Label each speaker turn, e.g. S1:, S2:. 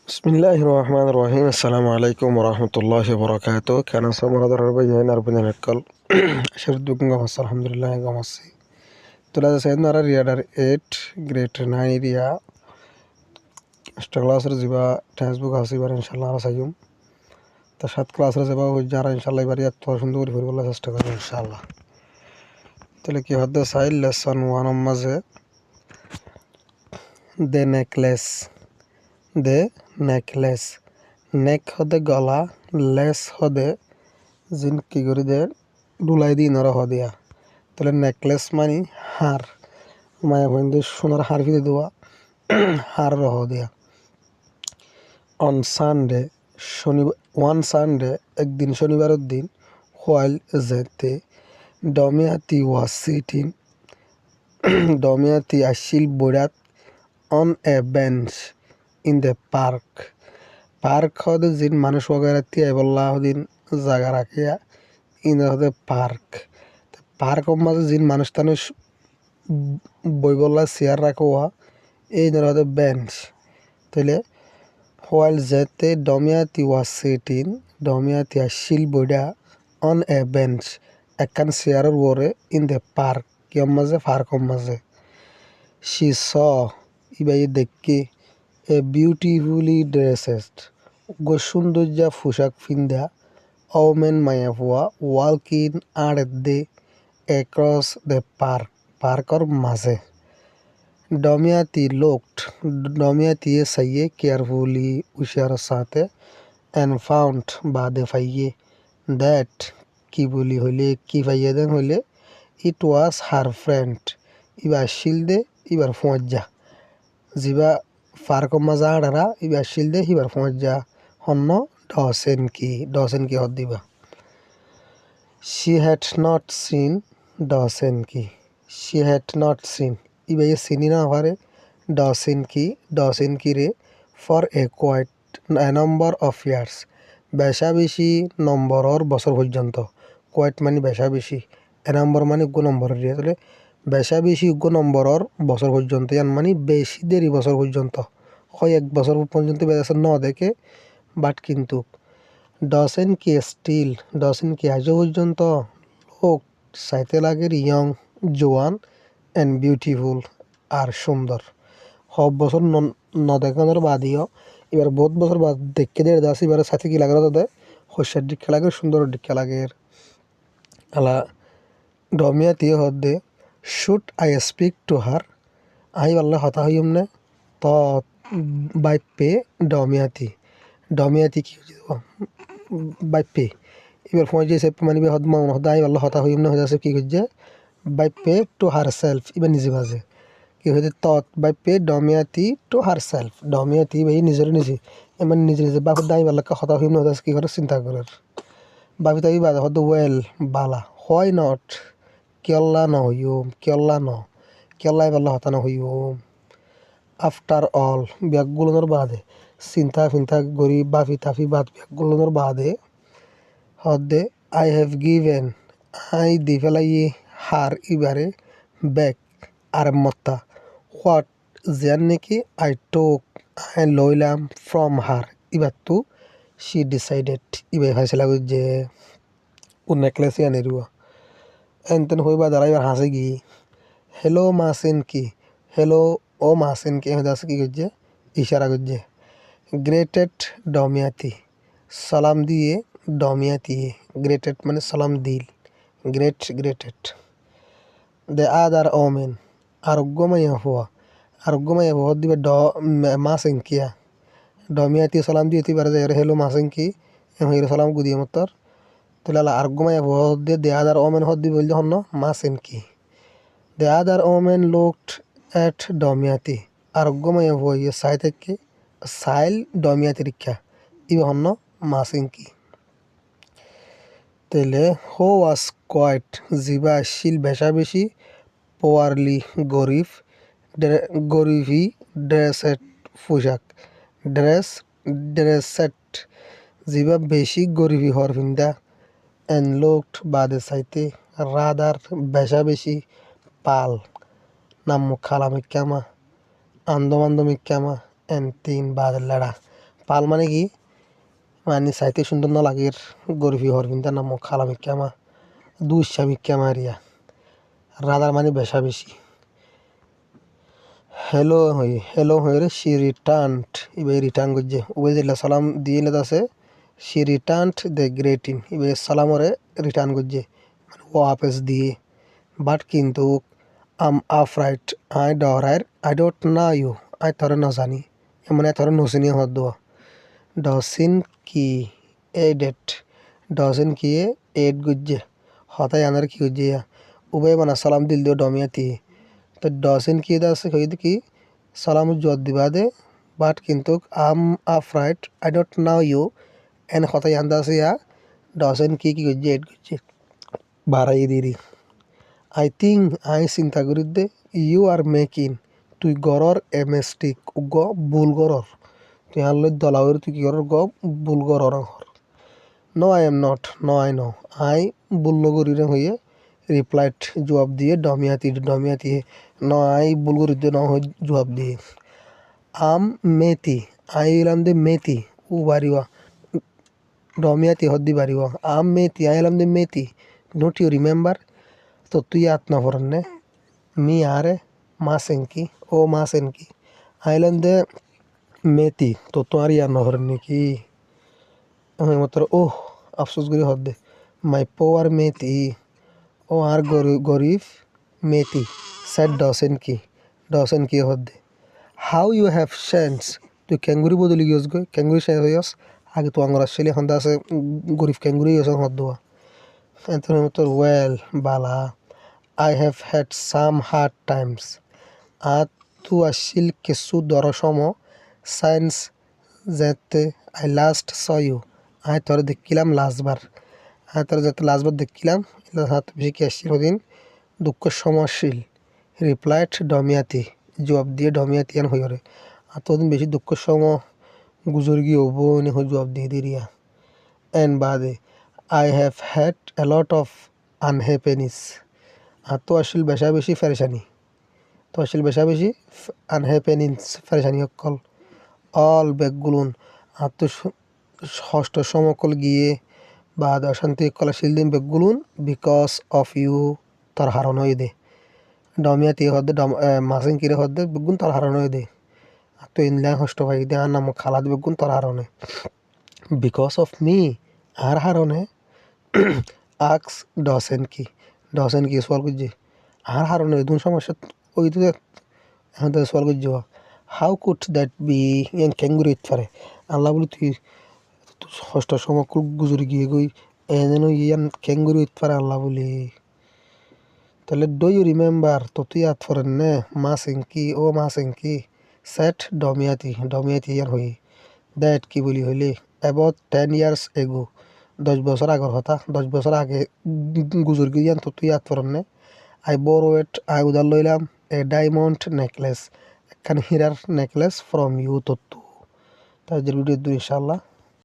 S1: Bismillahir Rahmanir Rahim. Assalamu alaikum warahmatullahi wabarakatuh. Kana samara darba yana arbina nakal. Shirdu kunga mas alhamdulillah gamasi. Tula da sayyidina ara reader 8 grade 9 area. Sta class ra ziba textbook hasibar inshallah ara sayum. Ta shat class ra ziba hujjara inshallah ibari at sundur firullah chesta karo inshallah. Tule ki hadda sahil lesson 1 maze the necklace. The necklace. Neck hode gala, less hode जिन की करी दे डुलाई दी नरा हो दिया तले necklace मानी हार माया बंदे सोनार हार भी दे दुआ हार हो दिया on Sunday one Sunday एक दिन शनिवार दिन while zete Damiati was sitting Damiati ashil borat on a bench in the park হতে জিন মানুষ वगैरह ती বল্লা দিন জায়গা রাখিয়া ইন হতে পার্ক মাঝে জিন মানুষ তানুষ বই বল্লা চেয়ার রাখোয়া এই হতে বেঞ্চ তাইলে হোয়াইল যেতে ডমিয়াতি ওয়াজ সিটিং ডমিয়াতি শিল বইডা অন এ বেঞ্চ একখান চেয়ারের ওরে ইন দ্য পার্ক কিয়ম মাঝে পার্কম মাঝে শি স ইবাই দেখি এ বিউটিফুলি ড্রেসেড গো সৌন্দর্যা পোশাক ফিন্দা ওমেন মায়া ফুয়া ওয়ালকিন আর দে অ্যাক্রস দ্য পার্কর মাঝে ডমিয়াতিয়ে সাইয়ে কেয়ারফুলি উশার সাথে অ্যান্ড ফাউন্ড বাদে ফাইয়ে দ্যাট কি বলি হইলে কি ফাইয়ে দেন হইলে ইট ওয়াজ হার ফ্রেন্ড ইবার শিল দে ইবার ফোঁজা জিবা পার্কর মাঝে আড়ারা ইবার শিল দে ইবার ফোঁজা হন্য ডসেন কি হদ দিবা she had not seen ইবাই চিনি না পারে ডসেন কি রে for a quite number of years বেশা বেশি নম্বরর বছর পর্যন্ত কোয়াইট মানে বেশা বেশি এ নম্বর মানে উগ্র নম্বর দিয়ে তাহলে বেশা বেশি উগ্র নম্বরর বছর পর্যন্ত ইয়ান মানে বেশি দেরি বছর পর্যন্ত হয় এক বছর পর্যন্ত বেড়েছে ন দেখে বাট কিন্তু ডসেন কি আজও পর্যন্ত লোক সাইতে লাগের ইয়ং জোয়ান অ্যান্ড বিউটিফুল আর সুন্দর সব বছর ন দেখানোর বাদিও এবার বহুত বছর বাদ দেখে দিয়ে দাস এবার সাথে কি লাগে তাদের শস্যের দিকে লাগে সুন্দর দিকে লাগে আলা ডমিয়া দিয়ে হদ দে should I speak to her আই বললে হতা হইম নে ত বাইপে ডমিয়াতি কি বাইপে এবার ফোন যে মানে হদ মাউন হদ আই বললে হতা হইম না হয়ে কি করছে বাইপে টু হার সেলফ এবার নিজে বাজে কি হয়েছে তৎ বাইপে ডমিয়াতি টু হার সেলফ ডমিয়াতি ভাই নিজে এমন নিজে বাপের দাই বেলাকে হতা হইম না হয়ে কি করে চিন্তা করার বাপি তাই বাজে হদ ওয়েল বালা হয় নট কেল্লা ন হইম কেল্লাই বেলা হতা না হইম আফটার অল ব্যাগগুলোর বাদে চিন্তা ফিন্তা গরি বাফি তাফি বাদ ব্যাগগুলোর বাদে হদে আই হ্যাভ গিভেন আই দি ফেলাই হার ইবারে ব্যাগ আর মত্তা হোয়াট যেন নাকি আই টোক আই লইলাম ফ্রম হার ইবার তো শি ডিসাইডেড ইবার ফাইসলা যে ও নেকলেসই আনি রুয়া এনতেন হইবা দাঁড়া এবার হাসে কি হ্যালো ও মাসেন কি হয়ে কি করছে ইশারা করছে গ্রেটেড ডমিয়াতি সালাম দিয়ে ডমিয়াতি গ্রেটেড মানে সালাম দিল গ্রেটেড দে আদার ওমেন আরোগ্যময় হওয়া দিবে মাসেন কিয়া ডমিয়াতি সালাম দিয়ে তুই পারে যায় হ্যালো মাসেন কি হইল সালাম গুদিয়ে মতর তাহলে আরোগ্যময় হওয়া দিয়ে দে আদার ওমেন হদ দিবে বললে হন্য মাসেন কি The other woman looked at Damiati. আরোগ্যময় হয়ে সাই থেকে সাইল ডমিয়াতি রিক্ষা ইবে হন্য মাসিংকি তেলে হো ওয়াজ কোয়াইট জিবা শিল বেশা বেশি পোয়ারলি গরিবি ড্রেসেট পোশাক ড্রেসেট জিবা বেশি গরিবি হর ফিন্দা অ্যান্ড লোকড বাদে সাইতে রাদার বেশা বেশি পাল নাম খালামিকামা আন্দোমান্দমিকামা এন তিন বাদ লেড়া পাল মানে কি মানে চাইতে সুন্দর না লাগের গরিবি হর কিন্তু নাম খালামিক্যামা দুঃসামিক্যামা রিয়া রাদার মানে বেশা বেশি hello হয়ে she returned ইবে রিটার্ন করছে ওবে যেলা সালাম দিয়ে না আছে she returned the greeting ইবে সালাম ওরে রিটার্ন করছে মানে ও আপস দিয়ে বাট কিন্তু afraid I ডরার I don't know you I তোরে না জানি মানে তোরে নসিনি হদ দোয়া ডসিন কি এডেট ডসিন কি এড গুজে হতায় আনার কি গুজে উবে বানা সালাম দিল দিও ডমিয়াতি তো ডসিন কি দাস কইদ কি সালাম জোয়াদ দিবা দে বাট কিন্তু afraid I don't know you এন হতায় আন্দাস ইয়া ডসিন কি গুজে এড গুজে বাড়াই দিরি I think I চিন্তা করি দে ইউ আর মেকিং তুই গরর এ মিস্টেক গ ভুল গরর তুই আনলে দলাওয়ের তুই কি গরর গ ভুল গরর no I am not no I know আই ভুল গরিরে হইয়ে রিপ্লাইড জবাব দিয়ে ডমিয়াতি ন আই ভুল গরিতে ন হয়ে জবাব দিয়ে আম মেথি আই ইলাম দে মেথি উ বাড়িওয়া ডমিয়াতি হদ্দি বাড়িওয়া আম মেথি আই ইলাম দে মেথি ডোন্ট ইউ রিমেম্বার তো তুই আত্মা ফরন্নে মি আরে মাসেনকি ও মাসেনকি আইলাম দে মেথি তো তোমার ইয়ার নহর নাকি মাত্র ওহ আফসোস করি হদ দে মাই পোয়ার মেথি ও আর গরিব মেথি স্যাড ডসেন কি হদ দে হাউ ইউ হ্যাভ চেঞ্জ তুই ক্যাঙ্গুরি বদলি গিয়েছ গই ক্যাঙ্গুরি শেষ হইয়াস আগে তো আঙ্গুর আসলে হন্দা আছে গরিব ক্যাঙ্গুরি গেছ হদ দোয়া এন্তর মাত্র ওয়েল বালা I have had some hard times আর তু আসছিল কিছু দরসম সায়েন্স যেতে আই লাস্ট স ইউ আই তোর দেখিলাম লাস্টবার আই তোর যেতে লাস্টবার দেখিলাম হাত বেশি কি আসছিল দিন দুঃখ সমশীল রিপ্লাইড ডমিয়াতি জবাব দিয়ে ডমিয়াতিয়ান হইরে আর তোদিন বেশি দুঃখ সম গুজর গিয়ে হবো এনে হয়ে জবাব দিয়ে দিরিয়া এন বাদে I have had a lot of unhappiness আর তো আসল বেশা বেশি ফেরেশানি তো আসল বেশা বেশি আনহ্যাপিনেস ফেরেশানি অকল অল ব্যাগগুলুন আর তো ষষ্ঠ সমকল গিয়ে বা অশান্তি কলাশীল দিন বেগগুলুন বিকজ অফ ইউ তোর হারণ হয়ে দে ডমিয়াতি হদে মাসিং কিরে হদে বেগুন তোর হারণ হয়ে দে আর তো ইনলাইন হষ্ট ভাই দে আর নাম খালাদ বেগুন তোর হারণে বিকজ অফ মি আর হারণে আক্স ডসেন কি সোয়াল করছে আর হারণে দুন সমস্যা ওই তো এখন তো সোয়াল করছে হাউ কুড দ্যাট বি ইয়ান ক্যাঙ্গুরি পারে আল্লাহ বলি তুই ষষ্ঠ সমকুল গুজরি গিয়ে গই এন ইয়ান ক্যাঙ্গুরি পারে আল্লাহ বলি তাহলে ডু ইউ রিমেম্বার তো তুই আত ফরেন নে মা সেঙ্কি সেট ডমিয়াতি ইয়ার হই দ্যাট কি বলি হইলে অ্যাবাউট 10 years এগো 10 বছর আগর কথা 10 বছর আগে গুজর গিয়ান তো তুই আত ফরেন নে আই বোরোয়েট আই উদার লইলাম এ ডায়মন্ড নেকলেস একখান হীরার নেকলেস ফ্রম ইউ তো তাই ভিডিও ইনশাআল্লাহ